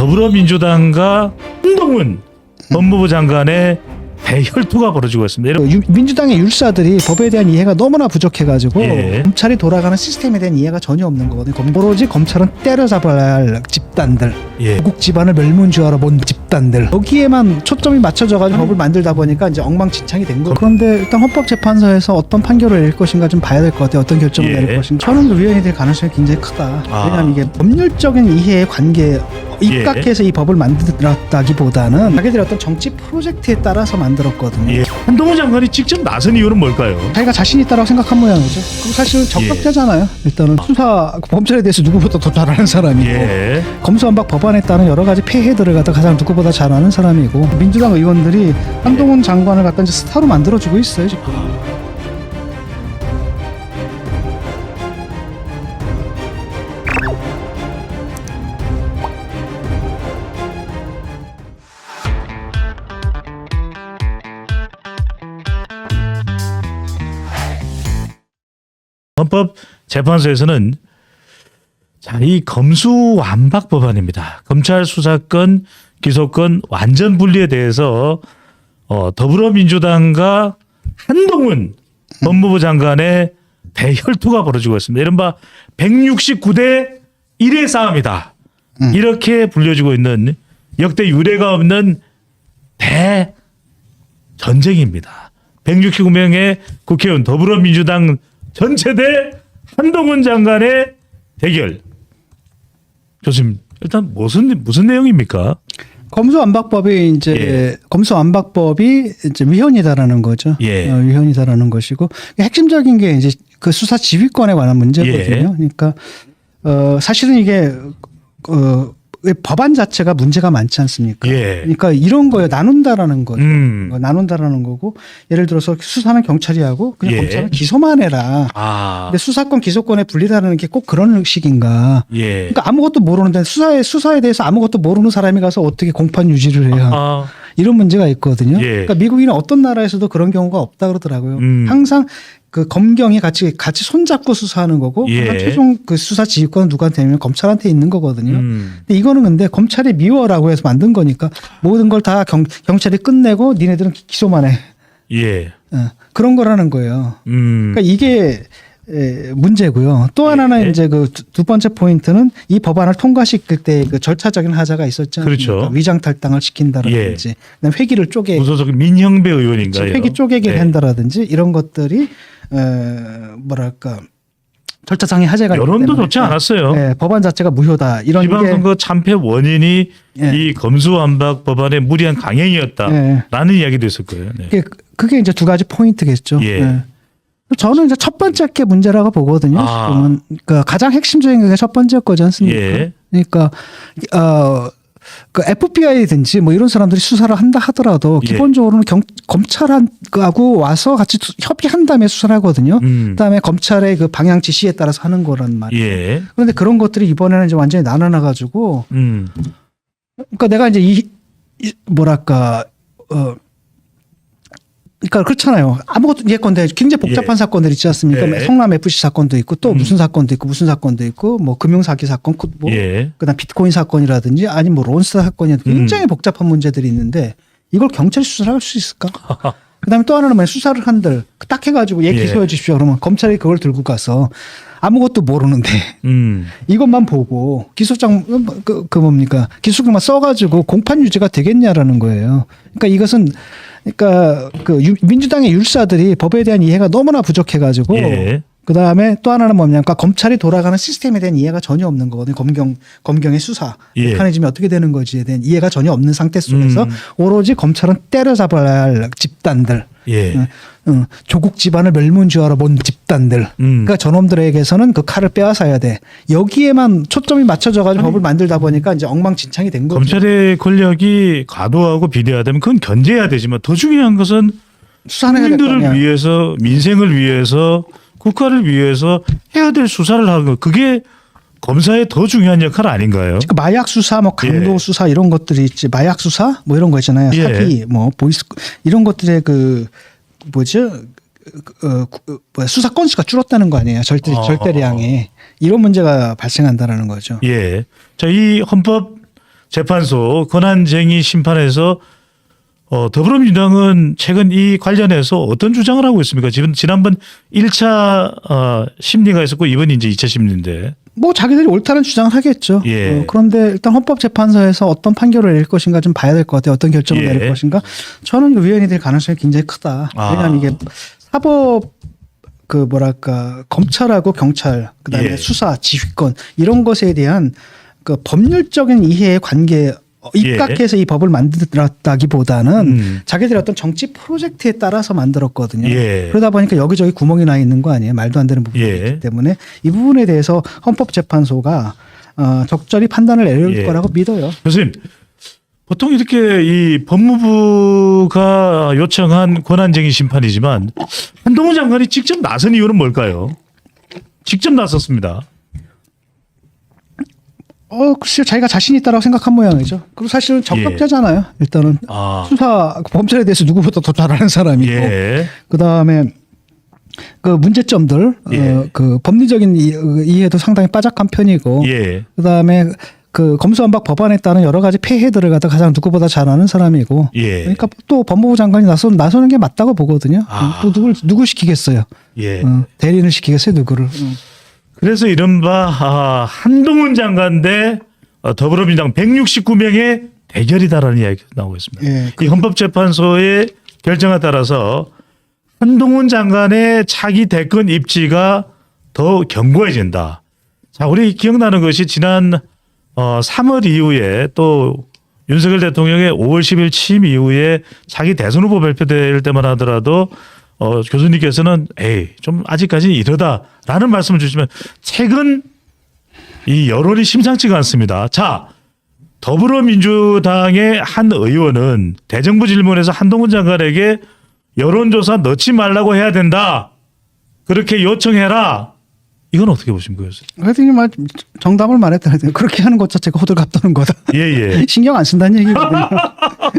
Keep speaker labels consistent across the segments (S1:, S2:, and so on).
S1: 더불어민주당과 한동훈 법무부 장관의 대혈투가 벌어지고 있습니다.
S2: 민주당의 율사들이 법에 대한 이해가 너무나 부족해가지고
S1: 예.
S2: 검찰이 돌아가는 시스템에 대한 이해가 전혀 없는 거거든요. 오로지 검찰은 때려잡아야 할 집단들,
S1: 예.
S2: 조국 집안을 멸문지화로 본 집단들, 여기에만 초점이 맞춰져가지고 법을 만들다 보니까 이제 엉망진창이 된 거예요. 그런데 일단 헌법재판소에서 어떤 판결을 내릴 것인가 좀 봐야 될 것 같아요. 어떤 결정을
S1: 예.
S2: 내릴 것인가. 저는 위헌이 될 가능성이 굉장히 크다. 왜냐하면 이게 법률적인 이해의 관계 입각해서 이 법을 만들었다기보다는 자기들의 어떤 정치 프로젝트에 따라서 만들었거든요.
S1: 예. 한동훈 장관이 직접 나선 이유는 뭘까요?
S2: 자기가 자신 있다고 생각한 모양이죠. 그리고 사실 적격자잖아요. 일단은 수사 검찰에 대해서 누구보다 더 잘 아는 사람이고
S1: 예.
S2: 검수완박 법안에 따른 여러 가지 폐해들을 갖다 가장 누구보다 잘 아는 사람이고 민주당 의원들이 한동훈 장관을 갖다 이제 스타로 만들어주고 있어요 지금.
S1: 헌법재판소에서는 이 검수완박 법안입니다. 검찰 수사권, 기소권 완전 분리에 대해서 더불어민주당과 한동훈 법무부 장관의 대혈투가 벌어지고 있습니다. 이른바 169대 1의 싸움이다. 이렇게 불려지고 있는 역대 유례가 없는 대전쟁입니다. 169명의 국회의원 더불어민주당 전체 대 한동훈 장관의 대결. 교수님, 일단 무슨 내용입니까?
S2: 검수완박법이 이제 검수완박법이 이제 위헌이다라는 거죠.
S1: 예.
S2: 위헌이다라는 것이고 핵심적인 게 이제 그 수사 지휘권에 관한 문제거든요. 그러니까 사실은 이게 법안 자체가 문제가 많지 않습니까?
S1: 예.
S2: 그러니까 이런 거에 나눈다라는 거죠. 나눈다라는 거고 예를 들어서 수사는 경찰이 하고 그냥 검찰은 기소만 해라. 근데 수사권 기소권에 분리라는 게 꼭 그런 식인가? 그러니까 아무것도 모르는데 수사에 대해서 아무것도 모르는 사람이 가서 어떻게 공판 유지를 해야? 이런 문제가 있거든요. 그러니까 미국이나 어떤 나라에서도 그런 경우가 없다 그러더라고요. 항상 그 검경이 같이 손잡고 수사하는 거고 항상 최종 그 수사 지휘권은 누구한테 있냐면 검찰한테 있는 거거든요. 근데 이거는 근데 검찰이 미워라고 해서 만든 거니까 모든 걸 다 경찰이 끝내고 니네들은 기소만 해. 그런 거라는 거예요. 그러니까 이게 문제고요. 또 하나는 이제 그 두 번째 포인트는 이 법안을 통과시킬 때 그 절차적인 하자가 있지 않습니까?
S1: 그렇죠.
S2: 위장 탈당을 시킨다라든지 회기를 쪼개
S1: 무소속 민형배 의원인가요?
S2: 회기 쪼개기를 한다라든지 이런 것들이 뭐랄까 절차상의 하자가
S1: 여론도 좋지 않았어요.
S2: 법안 자체가 무효다. 이런
S1: 지방선거 참패 원인이 이 검수완박 법안의 무리한 강행이었다라는 이야기도 있을 거예요.
S2: 그게 이제 두 가지 포인트겠죠. 저는 이제 첫 번째 게 문제라고 보거든요. 지금은 그러니까 가장 핵심적인 게 첫 번째 거지 않습니까? 그러니까 그 FBI든지 뭐 이런 사람들이 수사를 한다 하더라도 기본적으로는 검찰하고 와서 같이 협의한 다음에 수사를 하거든요. 그다음에 검찰의 그 방향 지시에 따라서 하는 거란 말이에요. 그런데 그런 것들이 이번에는 이제 완전히 나눠나 가지고 그러니까 내가 이제 뭐랄까 그러니까 그렇잖아요. 아무것도 예컨대 굉장히 복잡한 사건들 있지 않습니까? 성남 FC 사건도 있고 또 무슨 사건도 있고 무슨 사건도 있고 뭐 금융사기 사건, 뭐 그다음 비트코인 사건이라든지 아니면 뭐 론스타 사건이라든지 굉장히 복잡한 문제들이 있는데 이걸 경찰이 수사를 할 수 있을까? 그다음에 또 하나는 수사를 한들 딱 해가지고 기소해 주십시오. 그러면 검찰이 그걸 들고 가서 아무것도 모르는데 이것만 보고 기소장 뭡니까 기소장만 써가지고 공판 유지가 되겠냐라는 거예요. 그러니까 이것은 그러니까 그 민주당의 율사들이 법에 대한 이해가 너무나 부족해가지고 그 다음에 또 하나는 뭐냐면 그러니까 검찰이 돌아가는 시스템에 대한 이해가 전혀 없는 거거든요. 검경의 수사 메커니즘이 어떻게 되는 건지에 대한 이해가 전혀 없는 상태 속에서 오로지 검찰은 때려잡아야 할 집단들. 조국 집안을 멸문지화로 본 집단들. 그러니까 저놈들에게서는 그 칼을 빼앗아야 돼. 여기에만 초점이 맞춰져가지고 법을 만들다 보니까 이제 엉망진창이 된 거죠.
S1: 검찰의 권력이 과도하고 비대하다면 그건 견제해야 되지만 더 중요한 것은 국민들을 위해서 민생을 위해서 국가를 위해서 해야 될 수사를 하는 거. 그게 검사의 더 중요한 역할 아닌가요?
S2: 그러니까 마약 수사, 뭐 강도 수사 이런 것들이 있지. 마약 수사 뭐 이런 거 있잖아요. 사기, 뭐 보이스 이런 것들의 그 뭐죠? 수사 건수가 줄었다는 거 아니에요? 절대량이 이런 문제가 발생한다라는 거죠.
S1: 자, 이 헌법 재판소 권한쟁의 심판에서 더불어민주당은 최근 이 관련해서 어떤 주장을 하고 있습니까? 지난번 1차 심리가 있었고 이번이 이제 2차 심리인데.
S2: 뭐 자기들이 옳다는 주장을 하겠죠.
S1: 예.
S2: 그런데 일단 헌법재판소에서 어떤 판결을 내릴 것인가 좀 봐야 될 것 같아요. 어떤 결정을
S1: 예.
S2: 내릴 것인가. 저는 위헌이 될 가능성이 굉장히 크다. 왜냐하면 이게 사법 검찰하고 경찰 그다음에
S1: 예.
S2: 수사 지휘권 이런 것에 대한 그 법률적인 이해의 관계 입각해서 이 법을 만들었다기보다는 자기들의 어떤 정치 프로젝트에 따라서 만들었거든요.
S1: 예.
S2: 그러다 보니까 여기저기 구멍이 나 있는 거 아니에요. 말도 안 되는 부분이
S1: 예.
S2: 있기 때문에 이 부분에 대해서 헌법재판소가 적절히 판단을 내릴
S1: 예.
S2: 거라고 믿어요.
S1: 교수님, 보통 이렇게 이 법무부가 요청한 권한쟁의 심판이지만 한동훈 장관이 직접 나선 이유는 뭘까요? 직접 나섰습니다.
S2: 글쎄요. 자기가 자신 있다라고 생각한 모양이죠. 그리고 사실은 적격자잖아요. 일단은 수사 검찰에 대해서 누구보다 더 잘 아는 사람이고
S1: 예.
S2: 그다음에 그 문제점들
S1: 예.
S2: 그 법리적인 이해도 상당히 빠삭한 편이고
S1: 예.
S2: 그다음에 그 검수완박 법안에 따른 여러 가지 폐해들을 갖다 가장 누구보다 잘 아는 사람이고
S1: 예.
S2: 그러니까 또 법무부 장관이 나서는 게 맞다고 보거든요. 또 누굴 시키겠어요.
S1: 예.
S2: 대리인을 시키겠어요, 누구를.
S1: 그래서 이른바 한동훈 장관 대 더불어민주당 169명의 대결이다라는 이야기가 나오고 있습니다.
S2: 예.
S1: 이 헌법재판소의 결정에 따라서 한동훈 장관의 차기 대권 입지가 더 견고해진다. 자, 우리 기억나는 것이 지난 3월 이후에 또 윤석열 대통령의 5월 10일 취임 이후에 차기 대선 후보 발표될 때만 하더라도 교수님께서는 좀 아직까지는 이러다라는 말씀을 주시면 최근 이 여론이 심상치가 않습니다. 자, 더불어민주당의 한 의원은 대정부 질문에서 한동훈 장관에게 여론조사 넣지 말라고 해야 된다. 그렇게 요청해라. 이건 어떻게 보십니까?
S2: 하여튼 정답을 말했다는 그렇게 하는 것 자체가 호들갑 떠는 거다.
S1: 예.
S2: 신경 안 쓴다는 얘기거든요.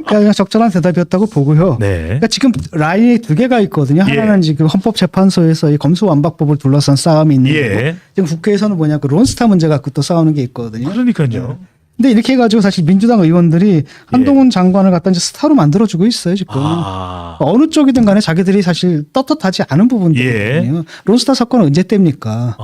S2: 그러니까 적절한 대답이었다고 보고요.
S1: 네.
S2: 그러니까 지금 라인이 두 개가 있거든요. 하나는 지금 헌법재판소에서 이 검수완박법을 둘러싼 싸움이 있는 거고 지금 국회에서는 뭐냐 그 론스타 문제 갖고 또 싸우는 게 있거든요.
S1: 그러니까요.
S2: 근데 이렇게 해가지고 사실 민주당 의원들이 한동훈 장관을 갖다 이제 스타로 만들어주고 있어요 지금. 어느 쪽이든 간에 자기들이 사실 떳떳하지 않은 부분들이거든요. 론스타 사건은 언제 때입니까?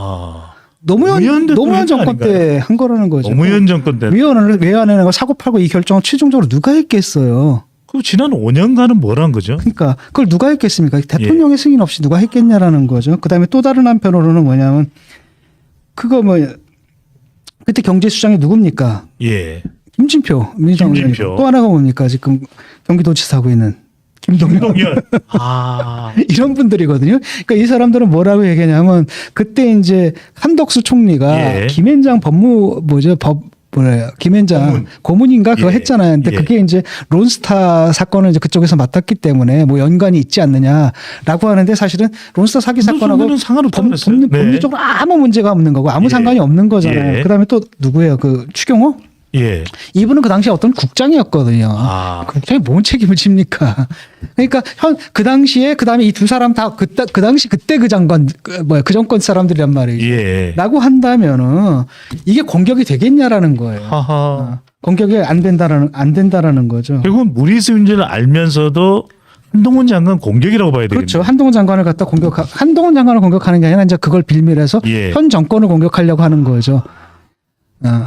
S2: 노무현 정권 때 한 거라는 거죠.
S1: 노무현 정권 때.
S2: 외환을 사고 팔고 이 결정을 최종적으로 누가 했겠어요?
S1: 그 지난 5년간은 뭘 한 거죠?
S2: 그러니까 그걸 누가 했겠습니까? 대통령의 승인 없이 누가 했겠냐라는 거죠. 그다음에 또 다른 한편으로는 뭐냐면 그거 그때 경제수장이 누굽니까?
S1: 예.
S2: 김진표 민주당 의원이고 또 하나가 뭡니까? 지금 경기도지사 하고 있는 김동연. 이런 분들이거든요. 그러니까 이 사람들은 뭐라고 얘기하냐면 그때 이제 한덕수 총리가 김앤장 김앤장 고문인가 그거 했잖아요. 근데 그게 이제 론스타 사건을 이제 그쪽에서 맡았기 때문에 뭐 연관이 있지 않느냐라고 하는데 사실은 론스타 사기 사건하고 법리적으로 아무 문제가 없는 거고 아무 상관이 없는 거잖아요. 그다음에 또 누구예요? 그 추경호? 이분은 그 당시에 어떤 국장이었거든요. 국장이 뭔 책임을 집니까? 그러니까 그 당시에 그다음에 이 두 사람 다 그 당시 그때 그 장관 그 정권 사람들이란 말이에요. 라고 한다면은 이게 공격이 되겠냐라는 거예요. 공격이 안 된다라는 거죠.
S1: 결국은 무리수인지를 알면서도 한동훈 장관 공격이라고 봐야 되겠네요.
S2: 그렇죠. 한동훈 장관을 공격하는 게 아니라 이제 그걸 빌미해서 현 정권을 공격하려고 하는 거죠.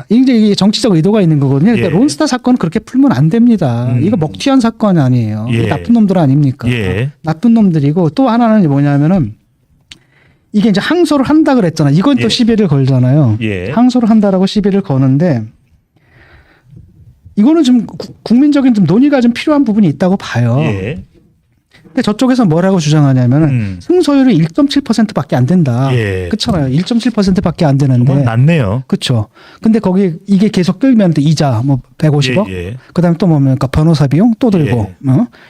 S2: 이게 정치적 의도가 있는 거거든요. 그러니까 론스타 사건은 그렇게 풀면 안 됩니다. 이거 먹튀한 사건이 아니에요. 나쁜 놈들 아닙니까? 나쁜 놈들이고 또 하나는 뭐냐면은 이게 이제 항소를 한다 그랬잖아요. 이건 또 시비를 걸잖아요. 항소를 한다라고 시비를 거는데 이거는 좀 국민적인 좀 논의가 좀 필요한 부분이 있다고 봐요. 근데 저쪽에서 뭐라고 주장하냐면은 승소율이 1.7%밖에 안 된다. 그렇잖아요. 1.7%밖에 안 되는데.
S1: 낮네요.
S2: 그렇죠. 근데 거기 이게 계속 끌면 또 이자 뭐 150억. 그다음에 또 뭡니까 변호사 비용 또 들고.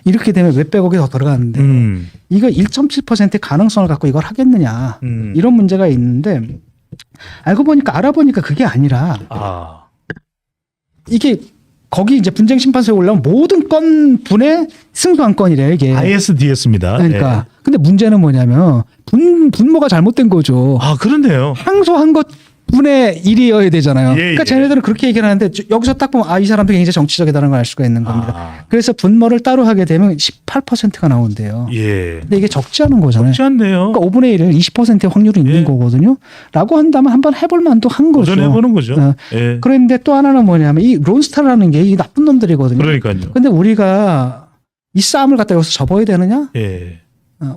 S2: 이렇게 되면 몇백억이 더 들어가는데 이거 1.7%의 가능성을 갖고 이걸 하겠느냐. 이런 문제가 있는데 알아보니까 그게 아니라 이게 거기 이제 분쟁 심판소에 올라온 모든 건분의 승소한 건이래요, 이게.
S1: ISD였습니다.
S2: 그러니까. 근데 문제는 뭐냐면 분모가 잘못된 거죠.
S1: 그런데요.
S2: 항소한 것 분의 1이어야 되잖아요.
S1: 예,
S2: 그러니까
S1: 예.
S2: 쟤네들은 그렇게 얘기를 하는데 여기서 딱 보면 이 사람들이 굉장히 정치적이다는 걸 알 수가 있는 겁니다.
S1: 아,
S2: 그래서 분모를 따로 하게 되면 18%가 나온대요.
S1: 예.
S2: 근데 이게 적지 않은 거잖아요.
S1: 적지 않네요.
S2: 그러니까 5분의 1을 20%의 확률이 있는
S1: 예.
S2: 거거든요. 라고 한다면 한번 해볼 만도 한 거죠.
S1: 도전해보는 거죠.
S2: 어.
S1: 예.
S2: 그런데 또 하나는 뭐냐면 이 론스타라는 게 이 나쁜 놈들이거든요.
S1: 그러니까요.
S2: 근데 우리가 이 싸움을 갖다 여기서 접어야 되느냐?
S1: 예.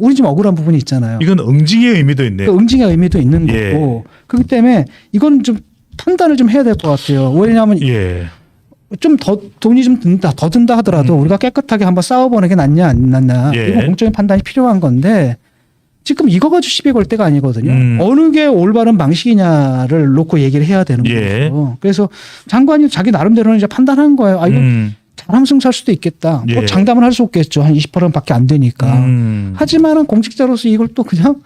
S2: 우리 좀 억울한 부분이 있잖아요.
S1: 이건 응징의 의미도 있네요.
S2: 그 응징의 의미도 있는
S1: 예.
S2: 거고. 그렇기 때문에 이건 좀 판단을 좀 해야 될 것 같아요. 왜냐하면
S1: 예.
S2: 좀 더 돈이 좀 더 든다 하더라도 우리가 깨끗하게 한번 싸워보는 게 낫냐 안 낫냐.
S1: 예.
S2: 이건 공적인 판단이 필요한 건데 지금 이거 가지고 시비 걸 때가 아니거든요.
S1: 음.
S2: 어느 게 올바른 방식이냐를 놓고 얘기를 해야 되는
S1: 예.
S2: 거죠. 그래서 장관이 자기 나름대로는 이제 판단한 거예요. 아, 이거 잘함승 살 수도 있겠다. 뭐
S1: 예.
S2: 장담을 할 수 없겠죠. 한 20%밖에 안 되니까. 하지만은 공직자로서 이걸 또 그냥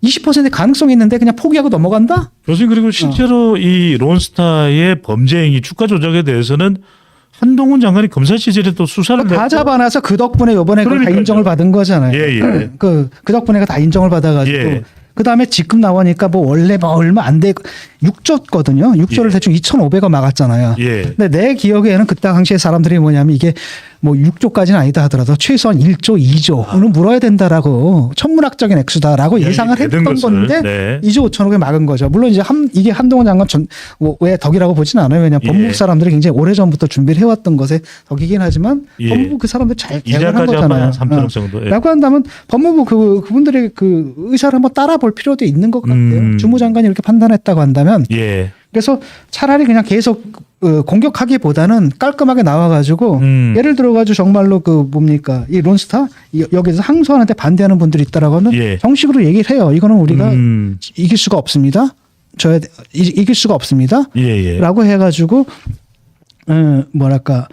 S2: 20% 가능성이 있는데 그냥 포기하고 넘어간다?
S1: 교수님 그리고 실제로 이 론스타의 범죄 행위 주가 조작에 대해서는 한동훈 장관이 검사 시절에 또 수사를
S2: 다
S1: 했고
S2: 잡아놔서 그 덕분에 이번에 다
S1: 그러니까요.
S2: 인정을 받은 거잖아요.
S1: 예, 예.
S2: 그 덕분에 다 인정을 받아가지고.
S1: 예.
S2: 그 다음에 지금 나오니까 뭐 원래 뭐 얼마 안 돼. 6조거든요. 6조를
S1: 예.
S2: 대충 2,500원 막았잖아요.
S1: 예.
S2: 근데 내 기억에는 그때 당시에 사람들이 뭐냐면 이게 뭐 6조까지는 아니다 하더라도 최소한 1조, 2조는 물어야 된다라고 천문학적인 액수다라고 예상을
S1: 되는
S2: 했던
S1: 것을.
S2: 건데
S1: 네.
S2: 2조 5천억에 막은 거죠. 물론 이제 이게 한동훈 장관 왜 덕이라고 보진 않아요. 왜냐하면
S1: 예.
S2: 법무부 사람들이 굉장히 오래전부터 준비를 해왔던 것에 덕이긴 하지만
S1: 예.
S2: 법무부 그 사람들 잘 계산한
S1: 이자까지
S2: 거잖아요.
S1: 하면 3천억 정도. 예.
S2: 라고 한다면 법무부 그분들의 그 의사를 한번 따라 볼 필요도 있는 것 같아요. 주무장관이 이렇게 판단했다고 한다면
S1: 예.
S2: 그래서 차라리 그냥 계속 공격하기보다는 깔끔하게 나와가지고 예를 들어가지고 정말로 그 뭡니까 이 론스타 여기서 항소하는데 반대하는 분들이 있다라고 하면
S1: 예.
S2: 정식으로 얘기를 해요. 이거는 우리가 이길 수가 없습니다. 이길 수가 없습니다.
S1: 예, 예.
S2: 라고 해가지고 뭐랄까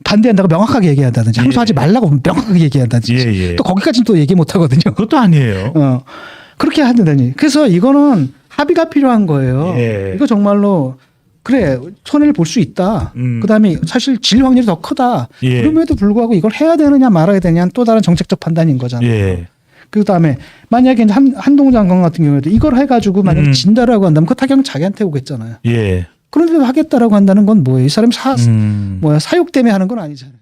S2: 반대한다고 명확하게 얘기한다든지 항소하지 말라고 명확하게 얘기한다든지
S1: 예, 예.
S2: 또 거기까지는 또 얘기 못 하거든요.
S1: 그것도 아니에요.
S2: 그렇게 한다더니 그래서 이거는 합의가 필요한 거예요.
S1: 예.
S2: 이거 정말로 그래 손해를 볼 수 있다. 그다음에 사실 질 확률이 더 크다.
S1: 예.
S2: 그럼에도 불구하고 이걸 해야 되느냐 말아야 되느냐는 또 다른 정책적 판단인 거잖아요.
S1: 예.
S2: 그다음에 만약에 이제 한동훈 장관 같은 경우에도 이걸 해가지고 만약에 진다라고 한다면 그 타격은 자기한테 오겠잖아요.
S1: 예.
S2: 그런데도 하겠다라고 한다는 건 뭐예요? 이 사람이 사육 때문에 하는 건 아니잖아요.